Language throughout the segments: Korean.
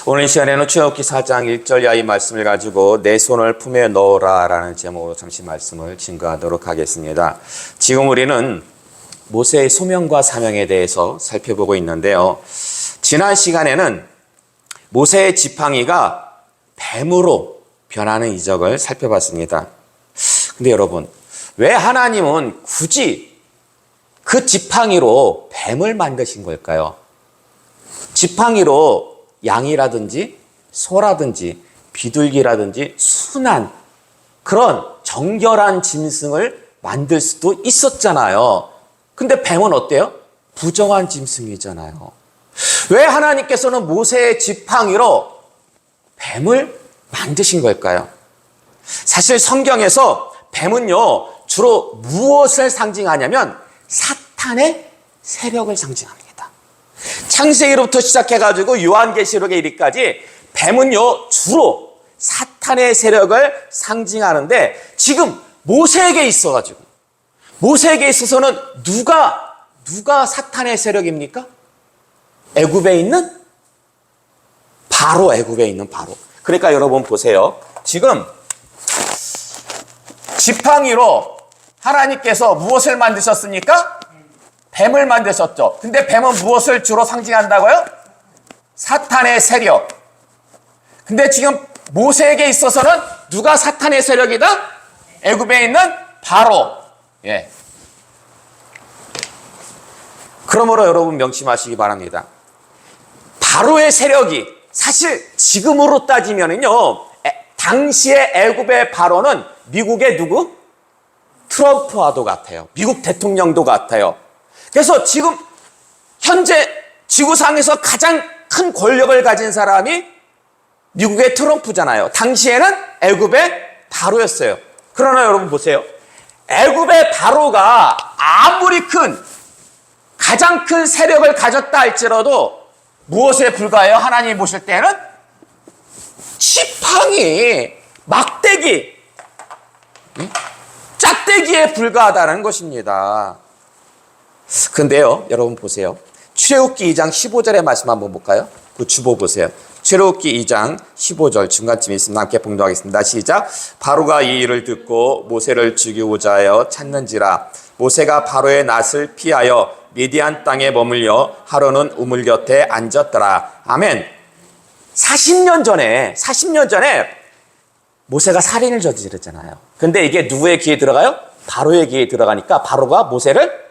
오늘 이 시간에는 출애굽기 4장 1절 이하의 말씀을 가지고 내 손을 품에 넣어라 라는 제목으로 잠시 말씀을 증거하도록 하겠습니다. 지금 우리는 모세의 소명과 사명에 대해서 살펴보고 있는데요. 지난 시간에는 모세의 지팡이가 뱀으로 변하는 이적을 살펴봤습니다. 근데 여러분, 왜 하나님은 굳이 그 지팡이로 뱀을 만드신 걸까요? 지팡이로 양이라든지 소라든지 비둘기라든지 순한 그런 정결한 짐승을 만들 수도 있었잖아요. 근데 뱀은 어때요? 부정한 짐승이잖아요. 왜 하나님께서는 모세의 지팡이로 뱀을 만드신 걸까요? 사실 성경에서 뱀은요, 주로 무엇을 상징하냐면 사탄의 세력을 상징합니다. 창세기로부터 시작해가지고 요한계시록에 이르기까지 뱀은요, 주로 사탄의 세력을 상징하는데 지금 모세에게 있어가지고 모세에게 있어서는 누가 사탄의 세력입니까? 애굽에 있는 바로, 애굽에 있는 바로. 그러니까 여러분 보세요. 지금 지팡이로 하나님께서 무엇을 만드셨습니까? 뱀을 만드셨죠. 근데 뱀은 무엇을 주로 상징한다고요? 사탄의 세력. 근데 지금 모세에게 있어서는 누가 사탄의 세력이다? 애굽에 있는 바로. 예. 그러므로 여러분 명심하시기 바랍니다. 바로의 세력이 사실 지금으로 따지면은요, 당시의 애굽의 바로는 미국의 누구? 트럼프와도 같아요. 미국 대통령도 같아요. 그래서 지금 현재 지구상에서 가장 큰 권력을 가진 사람이 미국의 트럼프잖아요. 당시에는 애굽의 바로였어요. 그러나 여러분 보세요. 애굽의 바로가 아무리 가장 큰 세력을 가졌다 할지라도 무엇에 불과해요? 하나님이 보실 때는 지팡이, 막대기, 짝대기에 불과하다는 것입니다. 근데요, 여러분 보세요. 출애굽기 2장 15절의 말씀 한번 볼까요? 그 주보 보세요. 출애굽기 2장 15절 중간쯤에 있습니다. 함께 봉독하겠습니다. 시작. 바로가 이 일을 듣고 모세를 죽이고자 하여 찾는지라. 모세가 바로의 낯을 피하여 미디안 땅에 머물려 하루는 우물 곁에 앉았더라. 아멘. 40년 전에 모세가 살인을 저질렀잖아요. 근데 이게 누구의 귀에 들어가요? 바로의 귀에 들어가니까 바로가 모세를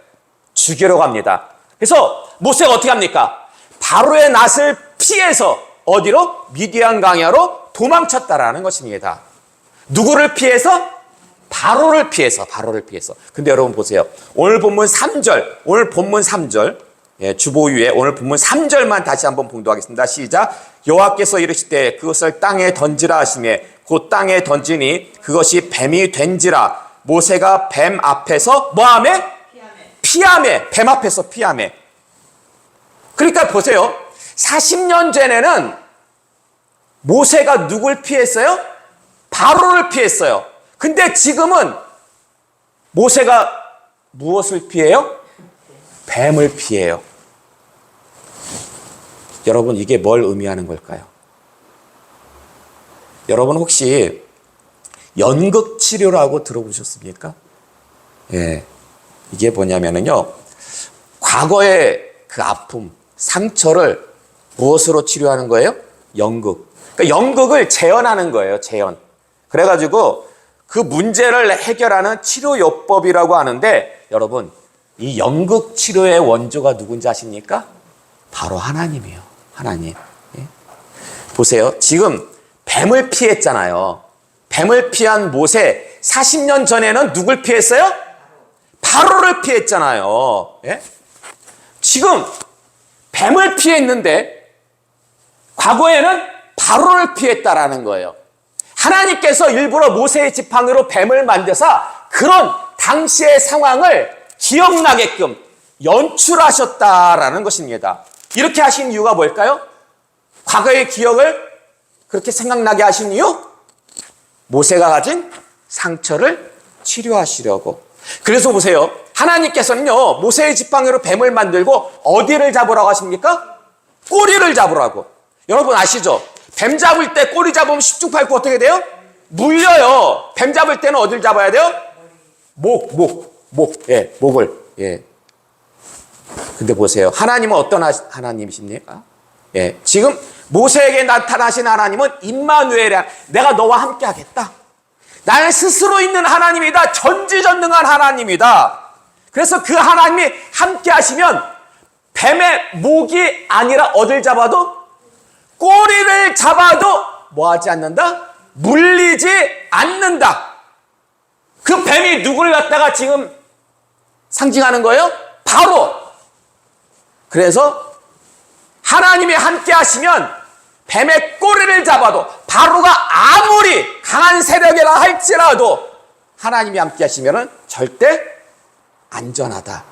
죽이려고 합니다. 그래서 모세가 어떻게 합니까? 바로의 낯을 피해서 어디로? 미디안 강야로 도망쳤다라는 것입니다. 누구를 피해서? 바로를 피해서. 근데 여러분 보세요. 오늘 본문 3절, 예, 주보 위에 오늘 본문 3절만 다시 한번 봉독하겠습니다. 시작. 여호와께서 이르시되 그것을 땅에 던지라 하시매 곧 땅에 던지니 그것이 뱀이 된지라. 모세가 뱀 앞에서 뭐하매? 피하매. 뱀 앞에서 피하매. 그러니까 보세요. 40년 전에는 모세가 누굴 피했어요? 바로를 피했어요. 근데 지금은 모세가 무엇을 피해요? 뱀을 피해요. 여러분, 이게 뭘 의미하는 걸까요? 여러분 혹시 연극 치료라고 들어보셨습니까? 예. 이게 뭐냐면요, 과거의 그 아픔, 상처를 무엇으로 치료하는 거예요? 연극. 그러니까 연극을 재현하는 거예요, 재현. 그래가지고 그 문제를 해결하는 치료요법이라고 하는데, 여러분, 이 연극 치료의 원조가 누군지 아십니까? 바로 하나님이에요, 하나님. 예? 보세요. 지금 뱀을 피했잖아요. 뱀을 피한 모세, 40년 전에는 누굴 피했어요? 바로를 피했잖아요. 예? 지금 뱀을 피했는데 과거에는 바로를 피했다라는 거예요. 하나님께서 일부러 모세의 지팡이로 뱀을 만드사 그런 당시의 상황을 기억나게끔 연출하셨다라는 것입니다. 이렇게 하신 이유가 뭘까요? 과거의 기억을 그렇게 생각나게 하신 이유? 모세가 가진 상처를 치료하시려고. 그래서 보세요. 하나님께서는요, 모세의 지팡이로 뱀을 만들고 어디를 잡으라고 하십니까? 꼬리를 잡으라고. 여러분 아시죠? 뱀 잡을 때 꼬리 잡으면 십중팔구 어떻게 돼요? 물려요. 뱀 잡을 때는 어딜 잡아야 돼요? 목. 예, 목을. 예. 근데 보세요. 하나님은 어떤 하나님이십니까? 예. 지금 모세에게 나타나신 하나님은 임마누엘이야. 내가 너와 함께 하겠다. 나는 스스로 있는 하나님이다. 전지전능한 하나님이다. 그래서 그 하나님이 함께 하시면 뱀의 목이 아니라 어딜 잡아도 꼬리를 잡아도 뭐 하지 않는다? 물리지 않는다. 그 뱀이 누구를 갖다가 지금 상징하는 거예요? 바로. 그래서 하나님이 함께 하시면 뱀의 꼬리를 잡아도 바로가 아무리 강한 세력이라 할지라도 하나님이 함께 하시면 절대 안전하다.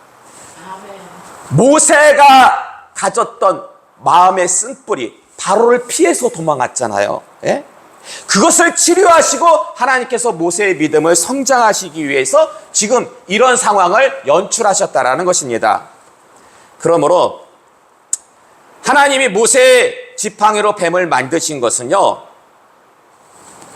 모세가 가졌던 마음의 쓴뿌리 바로를 피해서 도망갔잖아요. 예? 그것을 치료하시고 하나님께서 모세의 믿음을 성장하시기 위해서 지금 이런 상황을 연출하셨다라는 것입니다. 그러므로 하나님이 모세의 지팡이로 뱀을 만드신 것은요,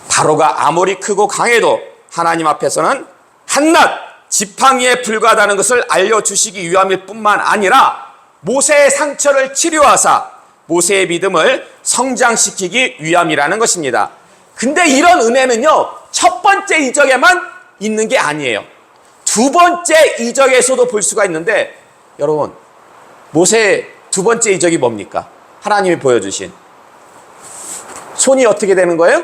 바로가 아무리 크고 강해도 하나님 앞에서는 한낱 지팡이에 불과하다는 것을 알려주시기 위함일 뿐만 아니라 모세의 상처를 치료하사 모세의 믿음을 성장시키기 위함이라는 것입니다. 근데 이런 은혜는요, 첫 번째 이적에만 있는 게 아니에요. 두 번째 이적에서도 볼 수가 있는데, 여러분, 모세의 두 번째 이적이 뭡니까? 하나님이 보여주신. 손이 어떻게 되는 거예요?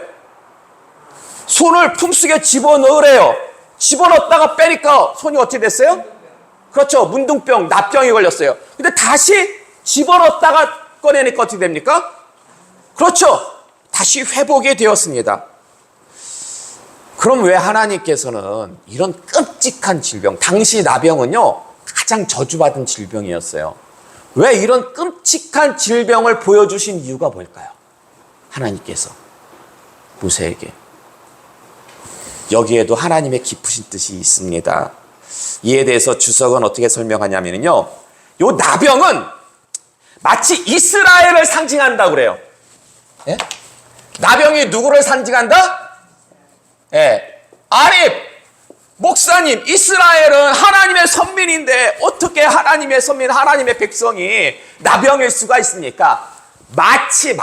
손을 품속에 집어넣으래요. 집어넣었다가 빼니까 손이 어떻게 됐어요? 그렇죠. 문둥병, 납병이 걸렸어요. 근데 다시 집어넣었다가 꺼내니까 어떻게 됩니까? 그렇죠. 다시 회복이 되었습니다. 그럼 왜 하나님께서는 이런 끔찍한 질병, 당시 나병은요, 가장 저주받은 질병이었어요. 왜 이런 끔찍한 질병을 보여주신 이유가 뭘까요? 하나님께서 모세에게. 여기에도 하나님의 깊으신 뜻이 있습니다. 이에 대해서 주석은 어떻게 설명하냐면요, 요 나병은 마치 이스라엘을 상징한다고 그래요. 예? 나병이 누구를 상징한다? 예. 아니, 목사님, 이스라엘은 하나님의 선민인데 어떻게 하나님의 선민, 하나님의 백성이 나병일 수가 있습니까? 마치.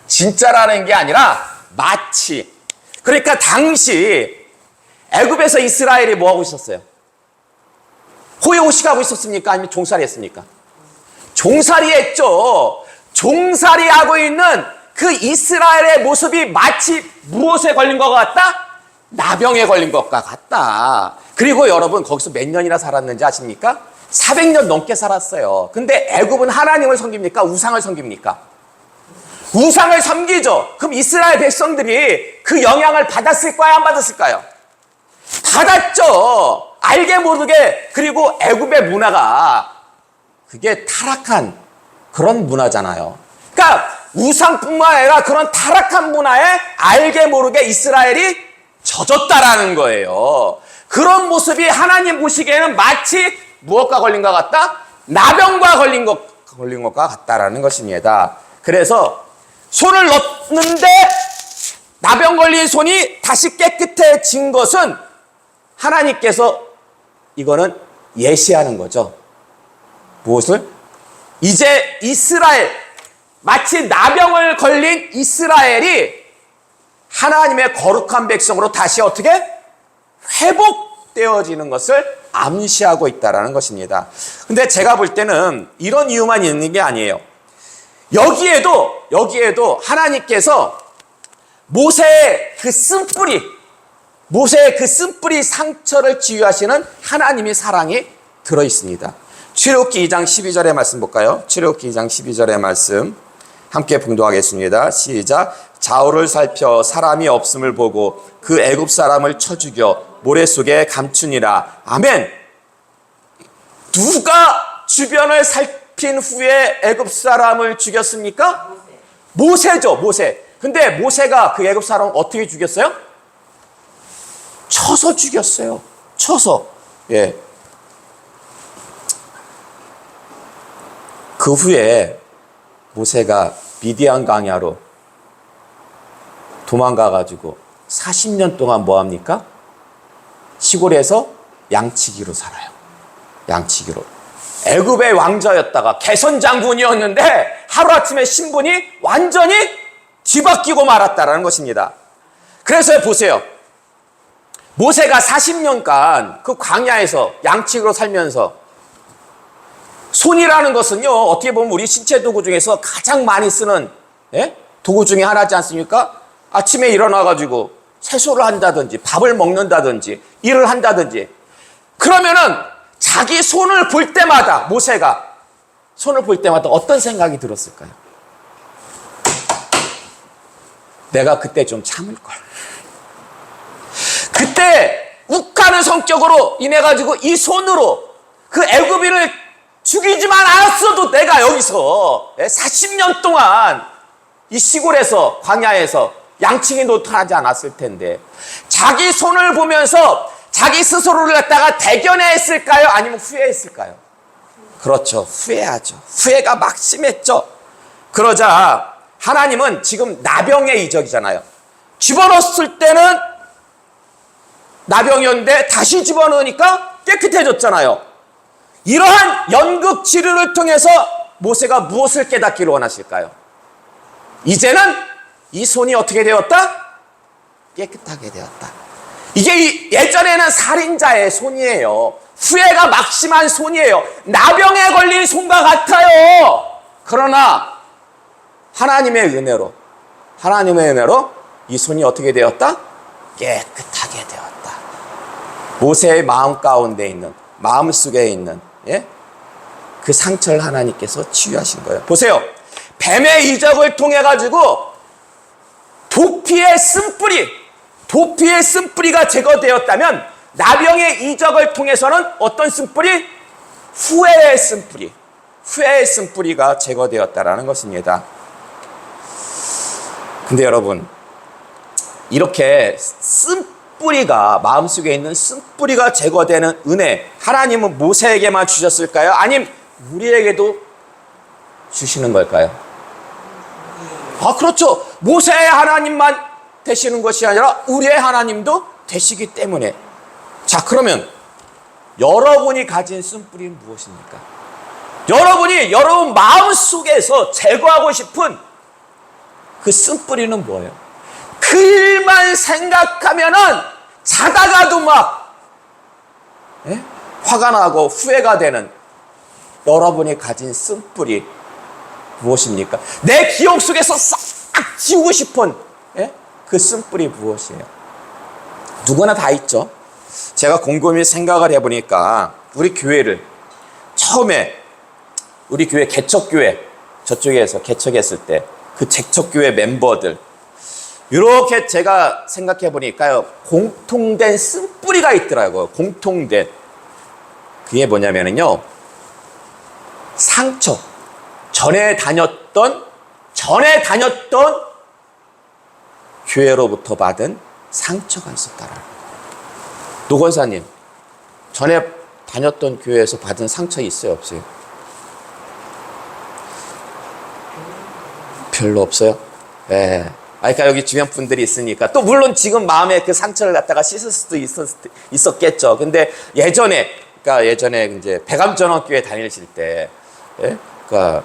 진짜라는 게 아니라 마치. 그러니까 당시 애굽에서 이스라엘이 뭐 하고 있었어요? 호의호식하고 있었습니까? 아니면 종살이 했습니까? 종살이 했죠. 종살이 하고 있는 그 이스라엘의 모습이 마치 무엇에 걸린 것 같다? 나병에 걸린 것과 같다. 그리고 여러분, 거기서 몇 년이나 살았는지 아십니까? 400년 넘게 살았어요. 근데 애굽은 하나님을 섬깁니까? 우상을 섬깁니까? 우상을 섬기죠. 그럼 이스라엘 백성들이 그 영향을 받았을까요? 안 받았을까요? 받았죠. 알게 모르게. 그리고 애굽의 문화가 그게 타락한 그런 문화잖아요. 그러니까 우상뿐만 아니라 그런 타락한 문화에 알게 모르게 이스라엘이 젖었다라는 거예요. 그런 모습이 하나님 보시기에는 마치 무엇과 걸린 것 같다? 나병과 걸린 것과 같다라는 것입니다. 그래서 손을 넣는데 나병 걸린 손이 다시 깨끗해진 것은 하나님께서 이거는 예시하는 거죠. 무엇을? 이제 이스라엘, 마치 나병을 걸린 이스라엘이 하나님의 거룩한 백성으로 다시 어떻게? 회복되어지는 것을 암시하고 있다는 것입니다. 근데 제가 볼 때는 이런 이유만 있는 게 아니에요. 여기에도 하나님께서 모세의 그 쓴뿌리 상처를 치유하시는 하나님의 사랑이 들어있습니다. 출애굽기 2장 12절의 말씀 볼까요? 출애굽기 2장 12절의 말씀 함께 봉독하겠습니다. 시작. 좌우를 살펴 사람이 없음을 보고 그 애굽 사람을 쳐 죽여 모래 속에 감추니라. 아멘. 누가 주변을 살핀 후에 애굽 사람을 죽였습니까? 모세죠, 모세. 근데 모세가 그 애굽 사람을 어떻게 죽였어요? 쳐서 죽였어요. 쳐서. 예. 그 후에 모세가 미디안 광야로 도망가가지고 40년 동안 뭐 합니까? 시골에서 양치기로 살아요. 양치기로. 애굽의 왕자였다가 개선 장군이었는데 하루아침에 신분이 완전히 뒤바뀌고 말았다라는 것입니다. 그래서 보세요. 모세가 40년간 그 광야에서 양치기로 살면서 손이라는 것은요, 어떻게 보면 우리 신체 도구 중에서 가장 많이 쓰는 도구 중에 하나지 않습니까? 아침에 일어나가지고 세수를 한다든지 밥을 먹는다든지 일을 한다든지 그러면은 자기 손을 볼 때마다 모세가 손을 볼 때마다 어떤 생각이 들었을까요? 내가 그때 좀 참을걸. 그때 욱하는 성격으로 인해가지고 이 손으로 그 애굽인을 죽이지만 않았어도 내가 여기서 40년 동안 이 시골에서 광야에서 양치기 노릇하지 않았을 텐데 자기 손을 보면서 자기 스스로를 갖다가 대견해했을까요? 아니면 후회했을까요? 그렇죠. 후회하죠. 후회가 막심했죠. 그러자 하나님은 지금 나병의 이적이잖아요. 집어넣었을 때는 나병이었는데 다시 집어넣으니까 깨끗해졌잖아요. 이러한 연극 치료를 통해서 모세가 무엇을 깨닫기를 원하실까요? 이제는 이 손이 어떻게 되었다? 깨끗하게 되었다. 이게 예전에는 살인자의 손이에요. 후회가 막심한 손이에요. 나병에 걸린 손과 같아요. 그러나 하나님의 은혜로 이 손이 어떻게 되었다? 깨끗하게 되었다. 모세의 마음 가운데 있는, 마음 속에 있는 그 상처를 하나님께서 치유하신 거예요. 보세요. 뱀의 이적을 통해 가지고 도피의 쓴뿌리가 제거되었다면 나병의 이적을 통해서는 어떤 쓴뿌리? 후회의 쓴뿌리가 제거되었다라는 것입니다. 근데 여러분, 이렇게 쓴뿌리가 마음속에 있는 쓴뿌리가 제거되는 은혜, 하나님은 모세에게만 주셨을까요? 아니면 우리에게도 주시는 걸까요? 그렇죠. 모세의 하나님만 되시는 것이 아니라 우리의 하나님도 되시기 때문에. 자, 그러면 여러분이 가진 쓴뿌리는 무엇입니까? 여러분이 여러분 마음속에서 제거하고 싶은 그 쓴뿌리는 뭐예요? 그 일만 생각하면은 자다가도 막 화가 나고 후회가 되는 여러분이 가진 쓴뿌리 무엇입니까? 내 기억 속에서 싹 지우고 싶은 그 쓴뿌리 무엇이에요? 누구나 다 있죠. 제가 곰곰이 생각을 해보니까 우리 교회를 처음에 우리 교회 개척교회 저쪽에서 개척했을 때 그 개척교회 멤버들 이렇게 제가 생각해 보니까요, 공통된 쓴뿌리가 있더라고요. 공통된. 그게 뭐냐면요, 상처. 전에 다녔던 교회로부터 받은 상처가 있었다라는 거예요. 노 권사님, 전에 다녔던 교회에서 받은 상처 있어요, 없어요? 별로 없어요? 네. 그러니까 여기 주변 분들이 있으니까 또 물론 지금 마음에 그 상처를 갖다가 씻을 수도 있었겠죠. 근데 예전에 이제 백암전원교회 다니실 때, 그러니까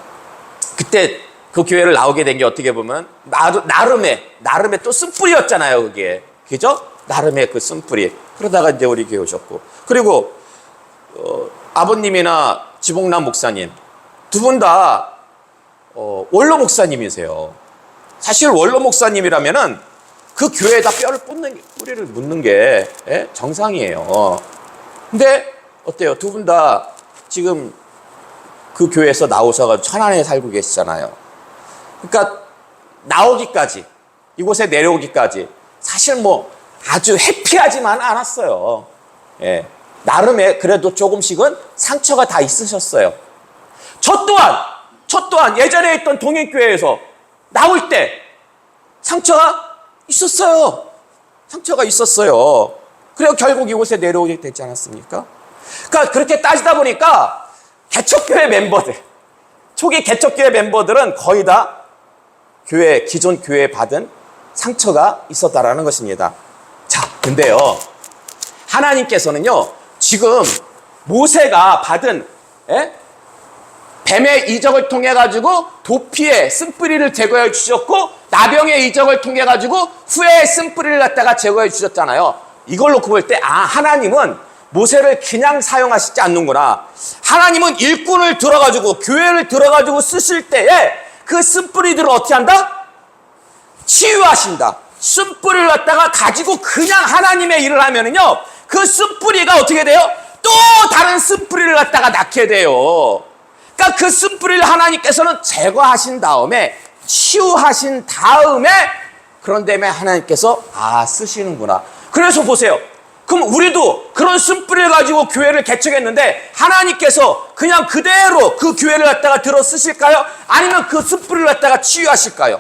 그때 그 교회를 나오게 된 게 어떻게 보면 나름의 또 쓴뿌리였잖아요, 그게. 그죠? 나름의 그 쓴뿌리. 그러다가 이제 우리 교회 오셨고. 그리고 아버님이나 지봉남 목사님 두 분 다 원로 목사님이세요. 사실 원로 목사님이라면은 그 교회에다 뿌리를 묻는 게 정상이에요. 근데 어때요? 두 분 다 지금 그 교회에서 나오셔서 천안에 살고 계시잖아요. 그러니까 나오기까지, 이곳에 내려오기까지 사실 뭐 아주 해피하지만 않았어요. 나름의 그래도 조금씩은 상처가 다 있으셨어요. 저 또한 예전에 있던 동행교회에서 나올 때 상처가 있었어요. 그리고 결국 이곳에 내려오게 되지 않았습니까? 그러니까 그렇게 따지다 보니까 개척교회 멤버들, 초기 개척교회 멤버들은 거의 다 기존 교회에 받은 상처가 있었다라는 것입니다. 자, 근데요, 하나님께서는요, 지금 모세가 받은 뱀의 이적을 통해 가지고 도피의 쓴뿌리를 제거해 주셨고, 나병의 이적을 통해 가지고 후에 쓴뿌리를 갖다가 제거해 주셨잖아요. 이걸 놓고 볼 때, 하나님은 모세를 그냥 사용하시지 않는구나. 하나님은 일꾼을 들어가지고, 교회를 들어가지고 쓰실 때에 그 쓴뿌리들을 어떻게 한다? 치유하신다. 쓴뿌리를 갖다가 가지고 그냥 하나님의 일을 하면은요, 그 쓴뿌리가 어떻게 돼요? 또 다른 쓴뿌리를 갖다가 낳게 돼요. 그러니까 그 쓴뿌리를 하나님께서는 제거하신 다음에, 치유하신 다음에, 그런 다음에 하나님께서 쓰시는구나. 그래서 보세요. 그럼 우리도 그런 쓴뿌리를 가지고 교회를 개척했는데 하나님께서 그냥 그대로 그 교회를 갖다가 들어 쓰실까요? 아니면 그 쓴뿌리를 갖다가 치유하실까요?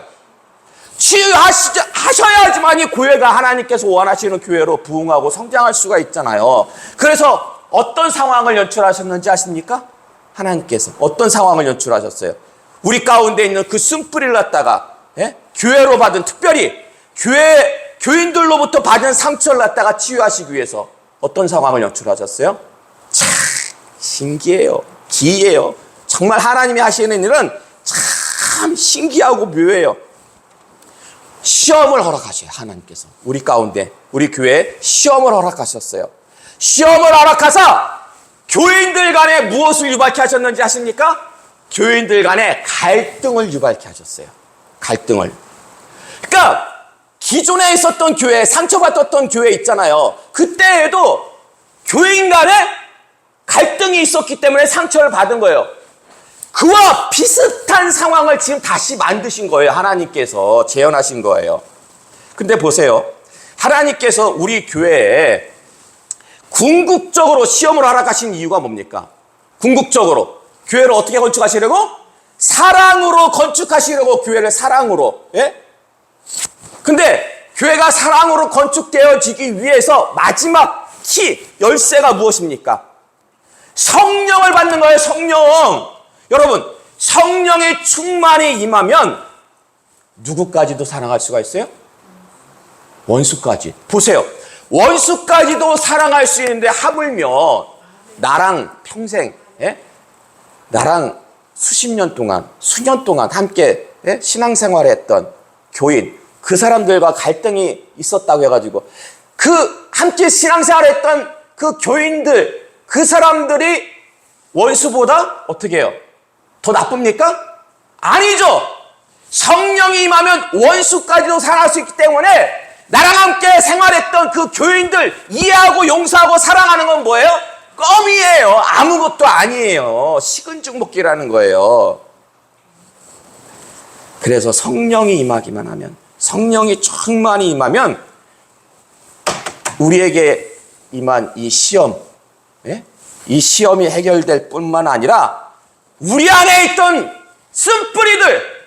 치유하셔야지만 이 교회가 하나님께서 원하시는 교회로 부흥하고 성장할 수가 있잖아요. 그래서 어떤 상황을 연출하셨는지 아십니까? 하나님께서 어떤 상황을 연출하셨어요? 우리 가운데 있는 그 쓴뿌리를 갖다가 교회로 받은, 특별히 교인들로부터 받은 상처를 갖다가 치유하시기 위해서 어떤 상황을 연출하셨어요? 참 신기해요. 기이해요. 정말 하나님이 하시는 일은 참 신기하고 묘해요. 시험을 허락하셔요. 하나님께서 우리 가운데, 우리 교회에 시험을 허락하셨어요. 시험을 허락하사 교인들 간에 무엇을 유발케 하셨는지 아십니까? 교인들 간에 갈등을 유발케 하셨어요. 갈등을. 그러니까 기존에 있었던 교회, 상처받았던 교회 있잖아요. 그때에도 교인 간에 갈등이 있었기 때문에 상처를 받은 거예요. 그와 비슷한 상황을 지금 다시 만드신 거예요. 하나님께서 재현하신 거예요. 근데 보세요. 하나님께서 우리 교회에 궁극적으로 시험을 허락하신 이유가 뭡니까? 궁극적으로 교회를 어떻게 건축하시려고? 사랑으로 건축하시려고, 교회를 사랑으로. 근데 교회가 사랑으로 건축되어지기 위해서 마지막 열쇠가 무엇입니까? 성령을 받는 거예요. 성령. 여러분, 성령의 충만이 임하면 누구까지도 사랑할 수가 있어요? 원수까지. 보세요. 원수까지도 사랑할 수 있는데 하물며 나랑 평생, 나랑 수십 년 동안, 수년 동안 함께 신앙생활을 했던 교인, 그 사람들과 갈등이 있었다고 해가지고 그 함께 신앙생활을 했던 그 교인들, 그 사람들이 원수보다 어떻게 해요? 더 나쁩니까? 아니죠. 성령이 임하면 원수까지도 사랑할 수 있기 때문에 나랑 함께 생활했던 그 교인들 이해하고 용서하고 사랑하는 건 뭐예요? 껌이에요. 아무것도 아니에요. 식은 죽 먹기라는 거예요. 그래서 성령이 임하기만 하면, 성령이 충만히 임하면 우리에게 임한 이 시험, 이 시험이 해결될 뿐만 아니라 우리 안에 있던 쓴뿌리들,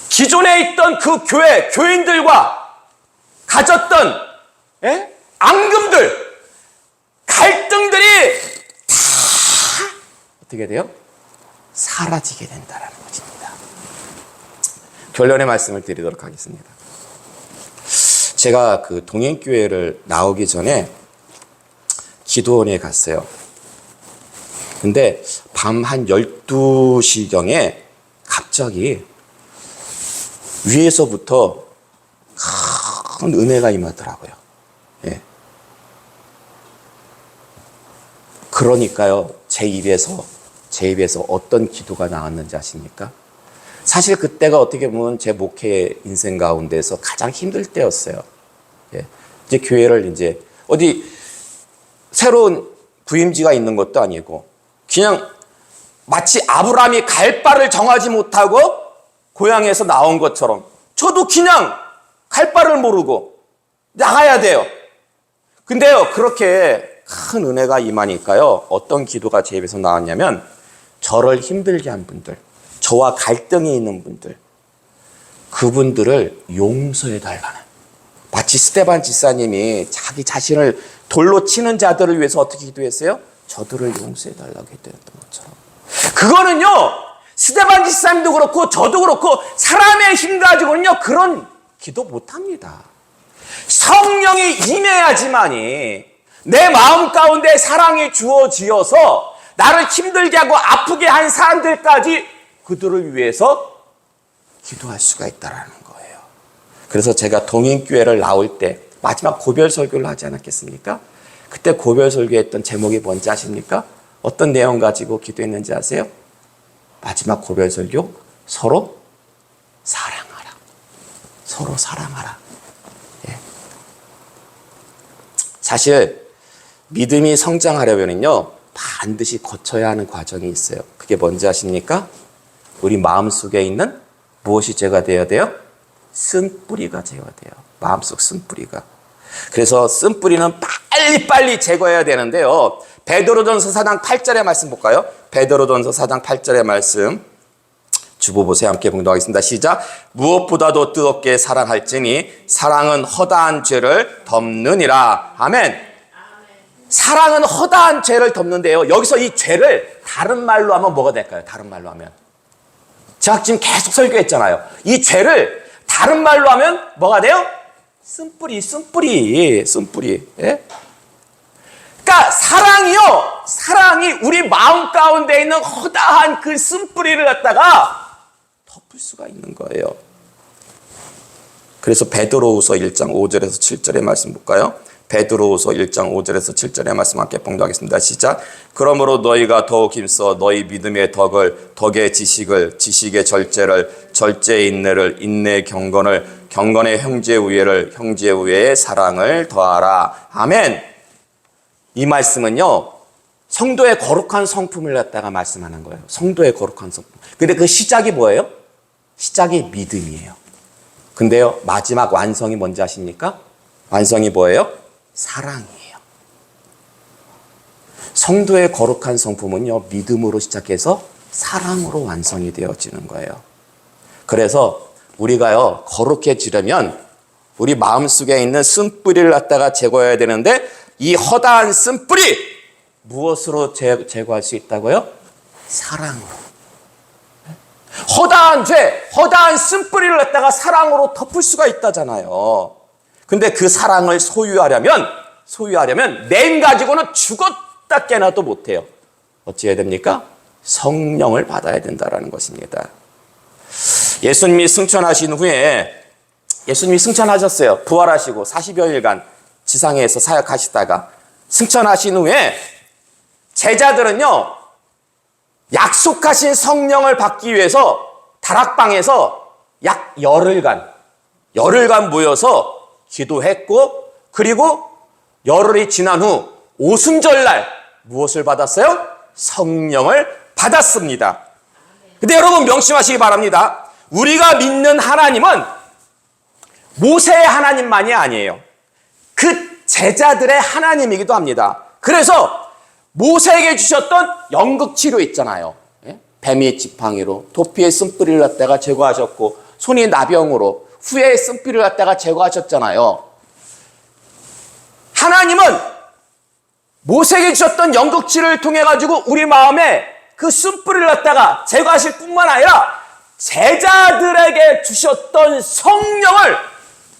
기존에 있던 그 교회, 교인들과 가졌던 앙금들, 갈등들이 다 어떻게 돼요? 사라지게 된다는 것입니다. 결론의 말씀을 드리도록 하겠습니다. 제가 그 동행교회를 나오기 전에 기도원에 갔어요. 근데 밤 한 12시경에 갑자기 위에서부터 큰 은혜가 임하더라고요. 그러니까요, 제 입에서 어떤 기도가 나왔는지 아십니까? 사실 그때가 어떻게 보면 제 목회 인생 가운데서 가장 힘들 때였어요. 이제 교회를 어디 새로운 부임지가 있는 것도 아니고, 그냥 마치 아브라함이 갈 바를 정하지 못하고 고향에서 나온 것처럼 저도 그냥 갈 바를 모르고 나가야 돼요. 근데요, 그렇게 큰 은혜가 임하니까요, 어떤 기도가 제 입에서 나왔냐면, 저를 힘들게 한 분들, 저와 갈등이 있는 분들, 그분들을 용서해 달라는, 마치 스데반 집사님이 자기 자신을 돌로 치는 자들을 위해서 어떻게 기도했어요? 저들을 용서해 달라고 기도했던 것처럼 그거는요, 스데반 지사님도 그렇고 저도 그렇고 사람의 힘 가지고는요 그런 기도 못합니다. 성령이 임해야지만이 내 마음 가운데 사랑이 주어지어서 나를 힘들게 하고 아프게 한 사람들까지 그들을 위해서 기도할 수가 있다라는 거예요. 그래서 제가 동인교회를 나올 때 마지막 고별 설교를 하지 않았겠습니까? 그때 고별 설교했던 제목이 뭔지 아십니까? 어떤 내용 가지고 기도했는지 아세요? 마지막 고별 설교, 서로 사랑하라. 서로 사랑하라. 예. 사실 믿음이 성장하려면요 반드시 거쳐야 하는 과정이 있어요. 그게 뭔지 아십니까? 우리 마음속에 있는 무엇이 제가 되어야 돼요? 쓴뿌리가 되어야 돼요. 마음속 쓴뿌리가. 그래서 쓴뿌리는 빨리빨리 제거해야 되는데요. 베드로전서 4장 8절의 말씀 볼까요? 베드로전서 4장 8절의 말씀 주보 보세요. 함께 봉독하겠습니다. 시작. 무엇보다도 뜨겁게 사랑할지니 사랑은 허다한 죄를 덮느니라. 아멘. 사랑은 허다한 죄를 덮는데요. 여기서 이 죄를 다른 말로 하면 뭐가 될까요? 다른 말로 하면. 제가 지금 계속 설교했잖아요. 이 죄를 다른 말로 하면 뭐가 돼요? 쓴뿌리. 예? 그러니까 사랑이 우리 마음 가운데 있는 허다한 그 쓴뿌리를 갖다가 덮을 수가 있는 거예요. 그래서 베드로후서 1장 5절에서 7절의 말씀 볼까요? 베드로후서 1장 5절에서 7절의 말씀 함께 봉독하겠습니다. 시작. 그러므로 너희가 더욱 힘써 너희 믿음의 덕의 지식을, 지식의 절제를, 절제의 인내를, 인내의 경건을, 경건의 형제 우애를, 형제 우애의 사랑을 더하라. 아멘. 이 말씀은요 성도의 거룩한 성품을 갖다가 말씀하는 거예요. 성도의 거룩한 성품. 근데 그 시작이 뭐예요? 시작이 믿음이에요. 근데요 마지막 완성이 뭔지 아십니까? 완성이 뭐예요? 사랑이에요. 성도의 거룩한 성품은요 믿음으로 시작해서 사랑으로 완성이 되어지는 거예요. 그래서 우리가요 거룩해지려면 우리 마음속에 있는 쓴뿌리를 갖다가 제거해야 되는데 이 허다한 쓴뿌리 무엇으로 제거할 수 있다고요? 사랑으로. 허다한 죄, 허다한 쓴뿌리를 갖다가 사랑으로 덮을 수가 있다잖아요. 근데 그 사랑을 소유하려면 내 가지고는 죽었다 깨나도 못해요. 어찌 해야 됩니까? 성령을 받아야 된다는 것입니다. 예수님이 승천하신 후에 예수님이 승천하셨어요. 부활하시고 40여일간 지상에서 사역하시다가 승천하신 후에 제자들은요 약속하신 성령을 받기 위해서 다락방에서 약 열흘간 모여서 기도했고 그리고 열흘이 지난 후 오순절날 무엇을 받았어요? 성령을 받았습니다. 근데 여러분 명심하시기 바랍니다. 우리가 믿는 하나님은 모세의 하나님만이 아니에요. 그 제자들의 하나님이기도 합니다. 그래서 모세에게 주셨던 연극치료 있잖아요. 뱀이 지팡이로, 도피의 쓴뿌리를 갖다가 제거하셨고 손이 나병으로 후에 쓴뿌리를 갖다가 제거하셨잖아요. 하나님은 모세에게 주셨던 연극치를 통해 가지고 우리 마음에 그 쓴뿌리를 갖다가 제거하실 뿐만 아니라 제자들에게 주셨던 성령을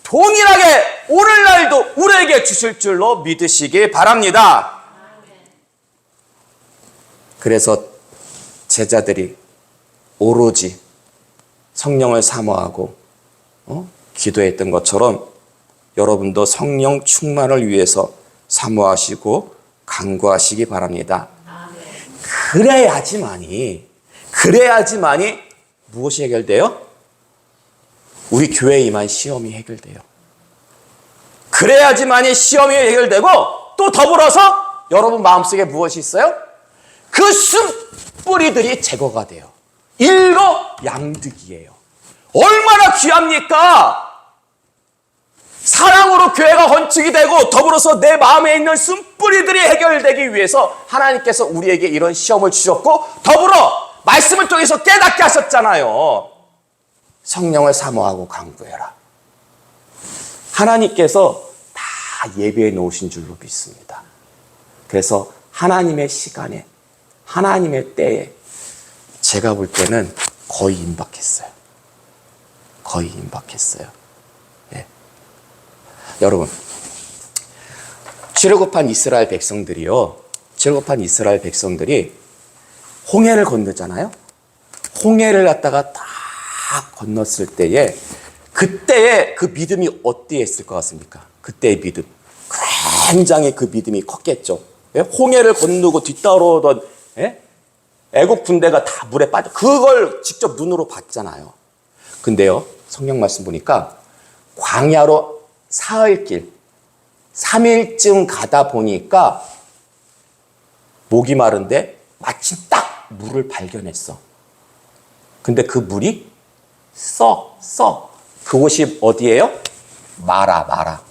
동일하게 오늘날도 우리에게 주실 줄로 믿으시기 바랍니다. 그래서 제자들이 오로지 성령을 사모하고 기도했던 것처럼 여러분도 성령 충만을 위해서 사모하시고 간구하시기 바랍니다. 그래야지만이 무엇이 해결돼요? 우리 교회에 임한 시험이 해결돼요. 그래야지만이 시험이 해결되고 또 더불어서 여러분 마음속에 무엇이 있어요? 그 쓴뿌리들이 제거가 돼요. 일거양득이에요. 얼마나 귀합니까? 사랑으로 교회가 건축이 되고 더불어서 내 마음에 있는 쓴뿌리들이 해결되기 위해서 하나님께서 우리에게 이런 시험을 주셨고 더불어 말씀을 통해서 깨닫게 하셨잖아요. 성령을 사모하고 간구해라. 하나님께서 다 예배해 놓으신 줄로 믿습니다. 그래서 하나님의 시간에 하나님의 때에 제가 볼 때는 거의 임박했어요. 거의 임박했어요. 예. 여러분, 출애굽한 이스라엘 백성들이요. 출애굽한 이스라엘 백성들이 홍해를 건너잖아요. 홍해를 갖다가 다 건넜을 때에 그때의 그 믿음이 어디에 있을 것 같습니까? 그때의 믿음. 굉장히 그 믿음이 컸겠죠. 예? 홍해를 건너고 뒤따라오던 애국 군대가 다 물에 빠져. 그걸 직접 눈으로 봤잖아요. 근데요, 성경 말씀 보니까 광야로 사흘길, 3일쯤 가다 보니까 목이 마른데 마침 딱 물을 발견했어. 근데 그 물이 써. 그곳이 어디예요? 마라.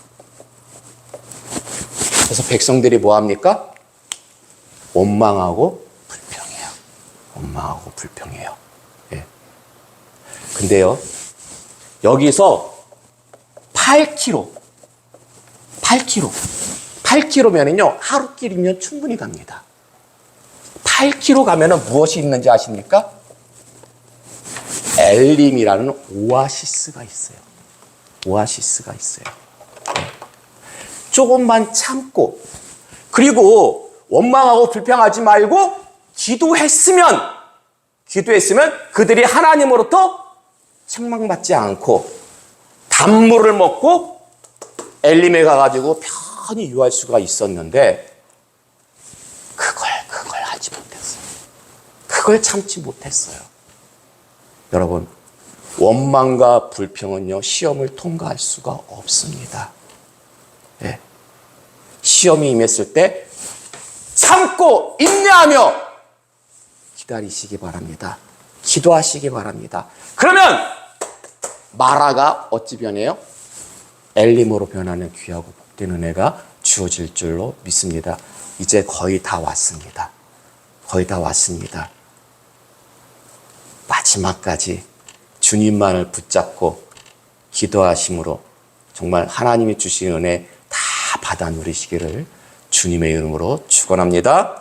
그래서 백성들이 뭐 합니까? 원망하고 불평해요. 예. 근데요, 여기서 8km면은요, 하루길이면 충분히 갑니다. 8km 가면은 무엇이 있는지 아십니까? 엘림이라는 오아시스가 있어요. 조금만 참고, 그리고 원망하고 불평하지 말고 기도했으면 그들이 하나님으로부터 책망받지 않고 단물을 먹고 엘림에 가가지고 편히 유할 수가 있었는데 그걸 하지 못했어요. 그걸 참지 못했어요. 여러분, 원망과 불평은요, 시험을 통과할 수가 없습니다. 예. 시험이 임했을 때 참고 인내하며 기다리시기 바랍니다. 기도하시기 바랍니다. 그러면 마라가 어찌 변해요? 엘림으로 변하는 귀하고 복된 은혜가 주어질 줄로 믿습니다. 이제 거의 다 왔습니다. 마지막까지 주님만을 붙잡고 기도하심으로 정말 하나님이 주신 은혜 다 받아 누리시기를 주님의 이름으로 축원합니다.